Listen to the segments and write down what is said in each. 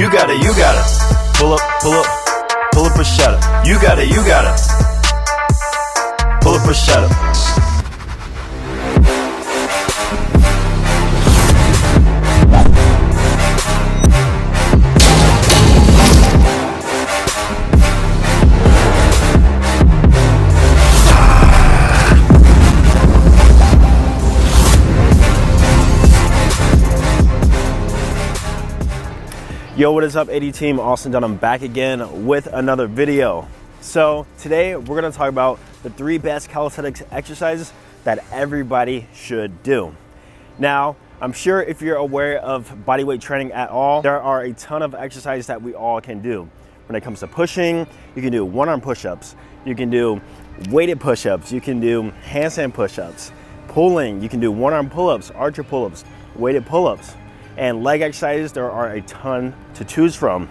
You got it, you got it. Pull up, pull up, pull up or shut up. You got it, you got it. Pull up or shut up. Yo, what is up, AD team? Austin Dunham back again with another video. So today we're gonna talk about the 3 best calisthenics exercises that everybody should do. Now, I'm sure if you're aware of bodyweight training at all, there are a ton of exercises that we all can do. When it comes to pushing, you can do one-arm push-ups, you can do weighted push-ups, you can do handstand push-ups, pulling, you can do one-arm pull-ups, archer pull-ups, weighted pull-ups. And leg exercises, there are a ton to choose from.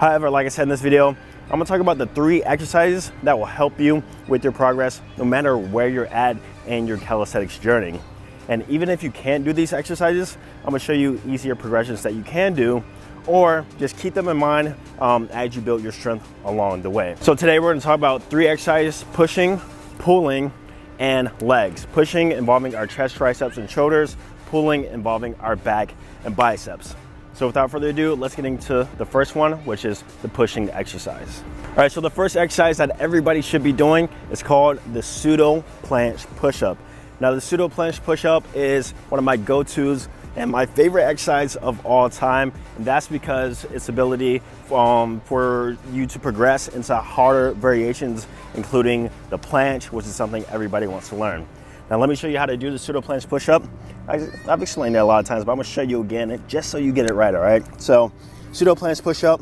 However, like I said in this video, I'm gonna talk about the 3 exercises that will help you with your progress no matter where you're at in your calisthenics journey. And even if you can't do these exercises, I'm gonna show you easier progressions that you can do, or just keep them in mind as you build your strength along the way. So today we're gonna talk about 3 exercises: pushing, pulling, and legs. Pushing involving our chest, triceps, and shoulders. Pulling involving our back and biceps. So without further ado, let's get into the first one, which is the pushing exercise. All right, so the first exercise that everybody should be doing is called the Pseudoplanche Pushup. Now, the Pseudoplanche Pushup is one of my go-tos and my favorite exercise of all time, and that's because its ability for you to progress into harder variations, including the planche, which is something everybody wants to learn. Now let me show you how to do the Pseudoplanche push-up. I've explained that a lot of times, but I'm gonna show you again just so you get it right, all right? So Pseudoplanche push-up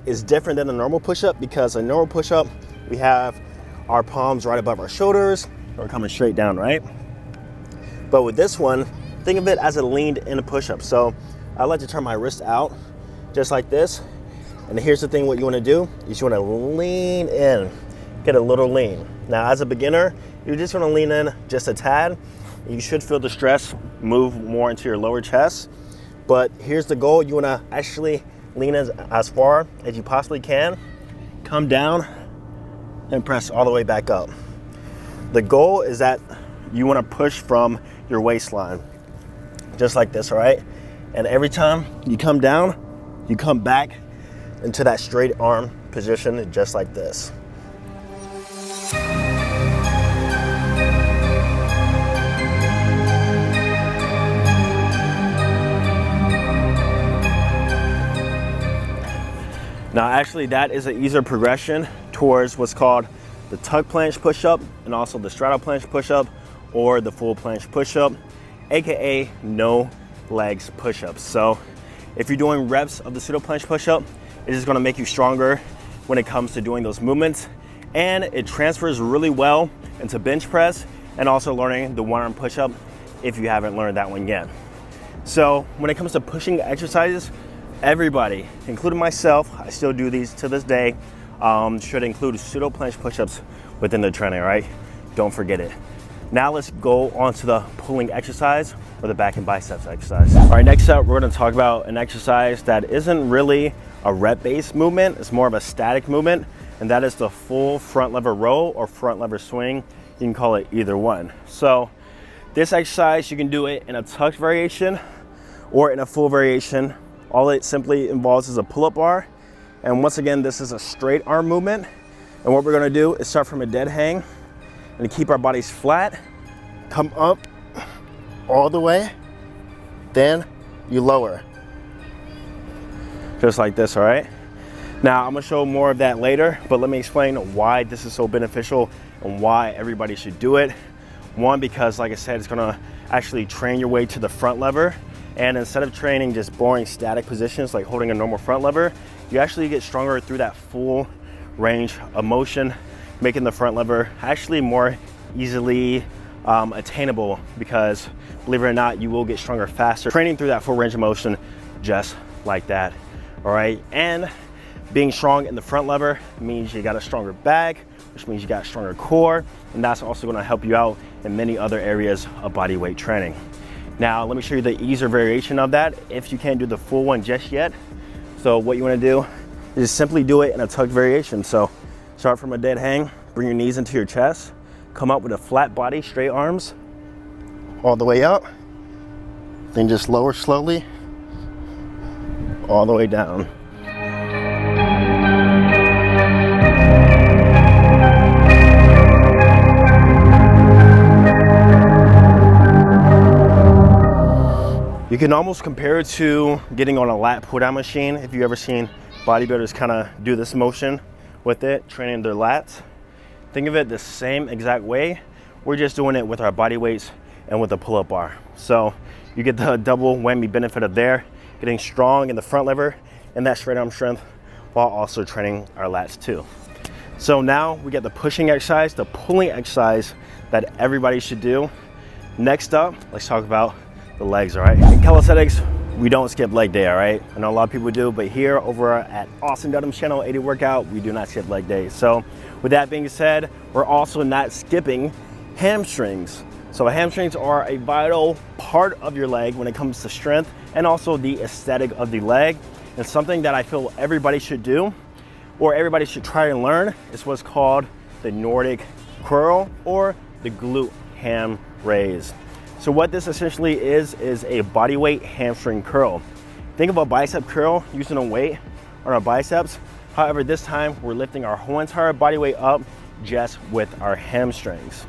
is different than a normal push-up because a normal push-up, we have our palms right above our shoulders or coming straight down, right? But with this one, think of it as a leaned in push-up. So I like to turn my wrist out just like this. And here's the thing, what you wanna do is you wanna lean in, get a little lean. Now as a beginner, you're just gonna lean in just a tad. You should feel the stress move more into your lower chest. But here's the goal. You wanna actually lean as far as you possibly can, come down and press all the way back up. The goal is that you wanna push from your waistline, just like this, all right? And every time you come down, you come back into that straight arm position, just like this. Now actually that is an easier progression towards what's called the tuck planche push-up and also the straddle planche push-up or the full planche push-up, aka no legs push-ups. So if you're doing reps of the Pseudoplanche push-up, it is gonna make you stronger when it comes to doing those movements, and it transfers really well into bench press and also learning the one-arm push-up if you haven't learned that one yet. So when it comes to pushing exercises, everybody, including myself, I still do these to this day, should include Pseudoplanche push-ups within the training, right? Don't forget it. Now let's go on to the pulling exercise or the back and biceps exercise. All right, next up, we're gonna talk about an exercise that isn't really a rep-based movement. It's more of a static movement, and that is the full front lever row or front lever swing. You can call it either one. So this exercise, you can do it in a tucked variation or in a full variation. All it simply involves is a pull-up bar. And once again, this is a straight arm movement. And what we're gonna do is start from a dead hang and keep our bodies flat, come up all the way, then you lower. Just like this, all right? Now, I'm gonna show more of that later, but let me explain why this is so beneficial and why everybody should do it. One, because like I said, it's gonna actually train your way to the front lever. And instead of training just boring static positions like holding a normal front lever, you actually get stronger through that full range of motion, making the front lever actually more easily attainable, because believe it or not, you will get stronger faster training through that full range of motion just like that. All right, and being strong in the front lever means you got a stronger back, which means you got a stronger core, and that's also going to help you out in many other areas of body weight training. Now let me show you the easier variation of that if you can't do the full one just yet. So what you want to do is simply do it in a tuck variation. So start from a dead hang, bring your knees into your chest, come up with a flat body, straight arms, all the way up, then just lower slowly, all the way down. You can almost compare it to getting on a lat pull down machine. If you've ever seen bodybuilders kind of do this motion with it, training their lats. Think of it the same exact way. We're just doing it with our body weights and with the pull-up bar. So you get the double whammy benefit of there, getting strong in the front lever and that straight arm strength while also training our lats too. So now we get the pushing exercise, the pulling exercise that everybody should do. Next up, let's talk about the legs, all right? In calisthenics, we don't skip leg day, all right? I know a lot of people do, but here over at Austin Dunham's channel, 80 Workout, we do not skip leg day. So with that being said, we're also not skipping hamstrings. So hamstrings are a vital part of your leg when it comes to strength and also the aesthetic of the leg. And something that I feel everybody should do or everybody should try and learn is what's called the Nordic Curl or the glute ham raise. So what this essentially is a body weight hamstring curl. Think of a bicep curl using a weight on our biceps. However, this time we're lifting our whole entire body weight up just with our hamstrings.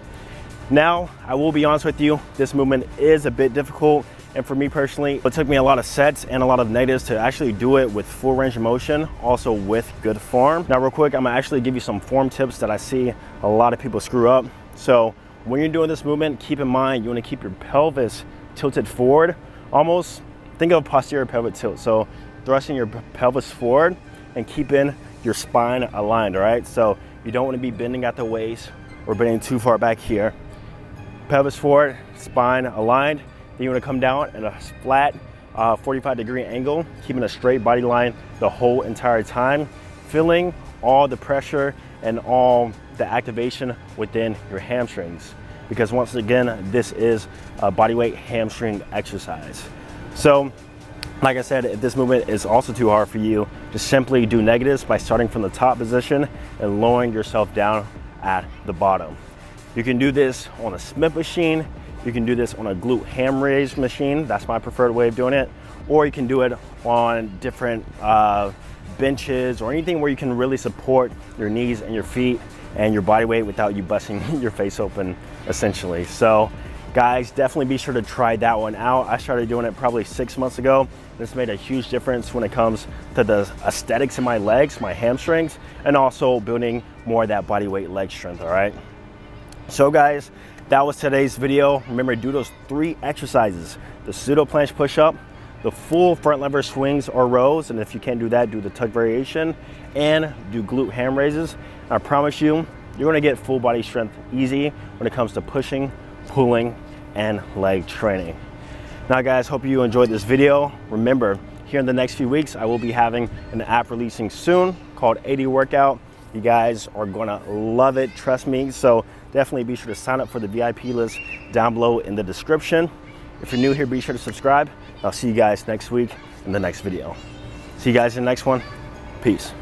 Now, I will be honest with you, this movement is a bit difficult. And for me personally, it took me a lot of sets and a lot of negatives to actually do it with full range of motion, also with good form. Now, real quick, I'm gonna actually give you some form tips that I see a lot of people screw up. So when you're doing this movement, keep in mind, you wanna keep your pelvis tilted forward. Almost think of a posterior pelvic tilt. So thrusting your pelvis forward and keeping your spine aligned, all right? So you don't wanna be bending at the waist or bending too far back here. Pelvis forward, spine aligned. Then you wanna come down at a flat 45-degree angle, keeping a straight body line the whole entire time, feeling all the pressure and all the activation within your hamstrings. Because once again, this is a bodyweight hamstring exercise. So, like I said, if this movement is also too hard for you, just simply do negatives by starting from the top position and lowering yourself down at the bottom. You can do this on a Smith machine. You can do this on a glute ham raise machine. That's my preferred way of doing it. Or you can do it on different benches or anything where you can really support your knees and your feet and your body weight without you busting your face open, essentially. So guys, definitely be sure to try that one out. I started doing it probably 6 months ago. This made a huge difference when it comes to the aesthetics in my legs, my hamstrings, and also building more of that body weight leg strength, all right? So guys, that was today's video. Remember, do those 3 exercises: the Pseudoplanche Pushup, the full front lever swings or rows, and if you can't do that, do the tuck variation, and do glute ham raises. I promise you, you're gonna get full body strength easy when it comes to pushing, pulling, and leg training. Now guys, hope you enjoyed this video. Remember, here in the next few weeks, I will be having an app releasing soon called 80 Workout. You guys are gonna love it, trust me. So definitely be sure to sign up for the VIP list down below in the description. If you're new here, be sure to subscribe. I'll see you guys next week in the next video. See you guys in the next one. Peace.